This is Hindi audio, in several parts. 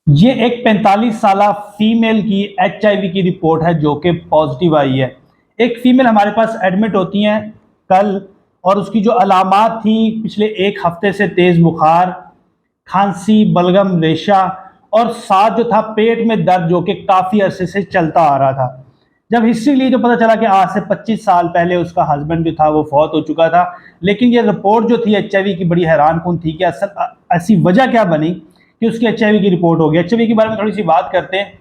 ये एक 45 साला फीमेल की एचआईवी की रिपोर्ट है जो कि पॉजिटिव आई है। एक फीमेल हमारे पास एडमिट होती हैं कल, और उसकी जो अलामात थी पिछले एक हफ्ते से तेज़ बुखार, खांसी, बलगम, रेशा और साथ जो था पेट में दर्द जो कि काफ़ी अरसे से चलता आ रहा था। जब हिस्ट्री ली तो पता चला कि आज से 25 साल पहले उसका हस्बैंड जो था वो फौत हो चुका था। लेकिन ये रिपोर्ट जो थी एचआईवी की बड़ी हैरानकुन थी कि असल ऐसी वजह क्या बनी कि उसकी एचआईवी की रिपोर्ट हो गई। एचआईवी के बारे में थोड़ी सी बात करते हैं।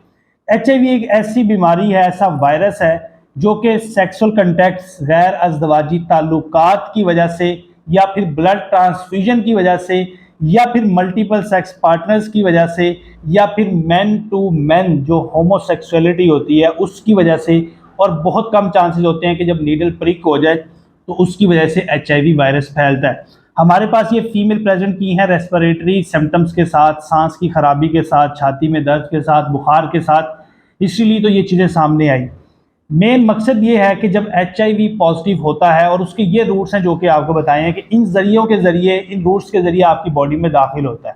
एचआईवी एक ऐसी बीमारी है, ऐसा वायरस है जो कि सेक्सुअल कंटैक्ट्स, गैर अज़दवाजी ताल्लुकात की वजह से या फिर ब्लड ट्रांसफ्यूजन की वजह से या फिर मल्टीपल सेक्स पार्टनर्स की वजह से या फिर मैन टू मैन जो होमोसेक्सुअलिटी होती है उसकी वजह से, और बहुत कम चांसेस होते हैं कि जब नीडल प्रिक हो जाए तो उसकी वजह से एचआईवी वायरस फैलता है। हमारे पास ये फीमेल प्रेजेंट की हैं रेस्पिरेटरी सिम्टम्स के साथ, सांस की खराबी के साथ, छाती में दर्द के साथ, बुखार के साथ, इसीलिए तो ये चीज़ें सामने आई। मेन मकसद ये है कि जब एचआईवी पॉजिटिव होता है, और उसके ये रूट्स हैं जो कि आपको बताए हैं कि इन जरियों के ज़रिए, इन रूट्स के ज़रिए आपकी बॉडी में दाखिल होता है।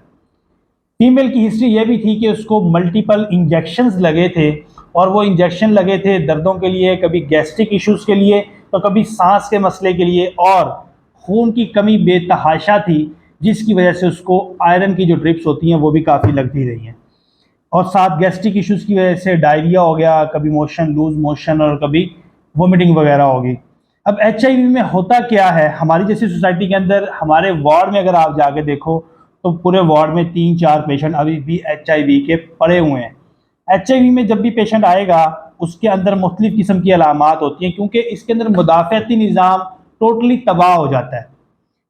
फीमेल की हिस्ट्री ये भी थी कि उसको मल्टीपल इंजेक्शंस लगे थे, और वो इंजेक्शन लगे थे दर्दों के लिए, कभी गैस्ट्रिक इश्यूज़ के लिए, तो कभी सांस के मसले के लिए, और खून की कमी बेतहाशा थी जिसकी वजह से उसको आयरन की जो ड्रिप्स होती हैं वो भी काफ़ी लगती रही हैं, और साथ गैस्ट्रिक इश्यूज़ की वजह से डायरिया हो गया, कभी मोशन, लूज मोशन, और कभी वोमिटिंग वगैरह हो गई। अब एचआईवी में होता क्या है, हमारी जैसी सोसाइटी के अंदर हमारे वार्ड में अगर आप जाके देखो तो पूरे वार्ड में 3-4 पेशेंट अभी भी एचआईवी के पड़े हुए हैं। एचआईवी में जब भी पेशेंट आएगा उसके अंदर मुख्तलिफ किस्म की अलामात होती हैं, क्योंकि इसके अंदर मुदाफ़ती निज़ाम टोटली तबाह हो जाता है।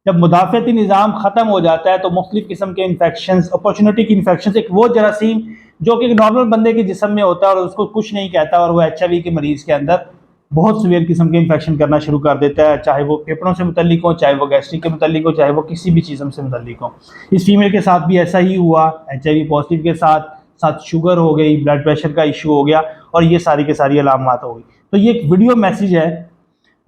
जब मुदाफ़ती निज़ाम ख़त्म हो जाता है तो मुख्तलिफ किस्म के इन्फेक्शन, अपॉर्चुनिटी की इन्फेक्शन, एक वो जरासीम जो कि एक नॉर्मल बंदे के जिस्म में होता है और उसको कुछ नहीं कहता, और वो एचआईवी के मरीज़ के अंदर बहुत सीवियर किस्म के इन्फेक्शन करना शुरू कर देता है, चाहे वो फेफड़ों से मुतल्लिक हो, चाहे वो गैस्ट्रिक के मुतल्लिक हो, चाहे वो किसी भी चीज़ से मुतल्लिक हो। इस फीमेल के साथ भी ऐसा ही हुआ। एचआईवी पॉजिटिव के साथ साथ शुगर हो गई, ब्लड प्रेशर का इशू हो गया, और ये सारी की सारी अलामात हो गई। तो ये एक वीडियो मैसेज है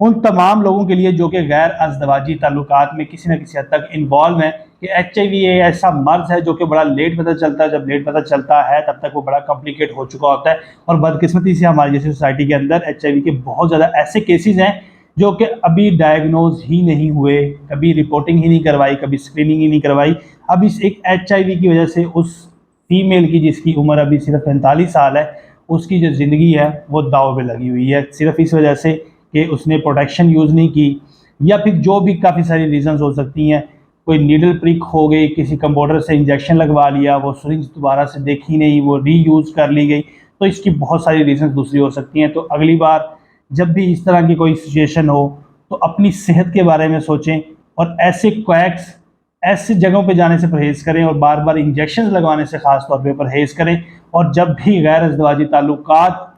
उन तमाम लोगों के लिए जो कि गैर अज़दवाजी ताल्लुकात में किसी न किसी हद तक इन्वॉल्व हैं, कि एचआईवी एक ऐसा मर्ज़ है जो कि बड़ा लेट पता चलता है। जब लेट पता चलता है तब तक वो बड़ा कॉम्प्लिकेट हो चुका होता है, और बदकिस्मती से हमारी जैसी सोसाइटी के अंदर एचआईवी के बहुत ज़्यादा ऐसे केसेस हैं जो कि अभी डायग्नोज ही नहीं हुए, कभी रिपोर्टिंग ही नहीं करवाई, कभी स्क्रीनिंग ही नहीं करवाई। अब इस एक एचआईवी की वजह से उस फीमेल की, जिसकी उम्र अभी सिर्फ 45 साल है, उसकी जो ज़िंदगी है वो दाव पे लगी हुई है, सिर्फ इस वजह से कि उसने प्रोटेक्शन यूज़ नहीं की, या फिर जो भी काफ़ी सारी रीज़न्स हो सकती हैं। कोई नीडल प्रिक हो गई, किसी कंपाउंडर से इंजेक्शन लगवा लिया, वो सिरिंज दोबारा से देखी नहीं, वो रीयूज़ कर ली गई, तो इसकी बहुत सारी रीज़न्स दूसरी हो सकती हैं। तो अगली बार जब भी इस तरह की कोई सिचुएशन हो तो अपनी सेहत के बारे में सोचें, और ऐसे क्वैक्स, ऐसी जगहों पे जाने से परहेज़ करें, और बार बार इंजेक्शन लगवाने से ख़ास तौर पे परहेज़ करें। और जब भी गैर अज़दवाजी ताल्लुकात,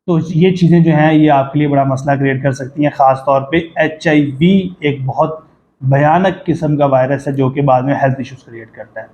तो ये चीज़ें जो हैं ये आपके लिए बड़ा मसला क्रिएट कर सकती हैं। ख़ास तौर पे एचआईवी एक बहुत भयानक किस्म का वायरस है जो कि बाद में हेल्थ इश्यूज़ क्रिएट करता है।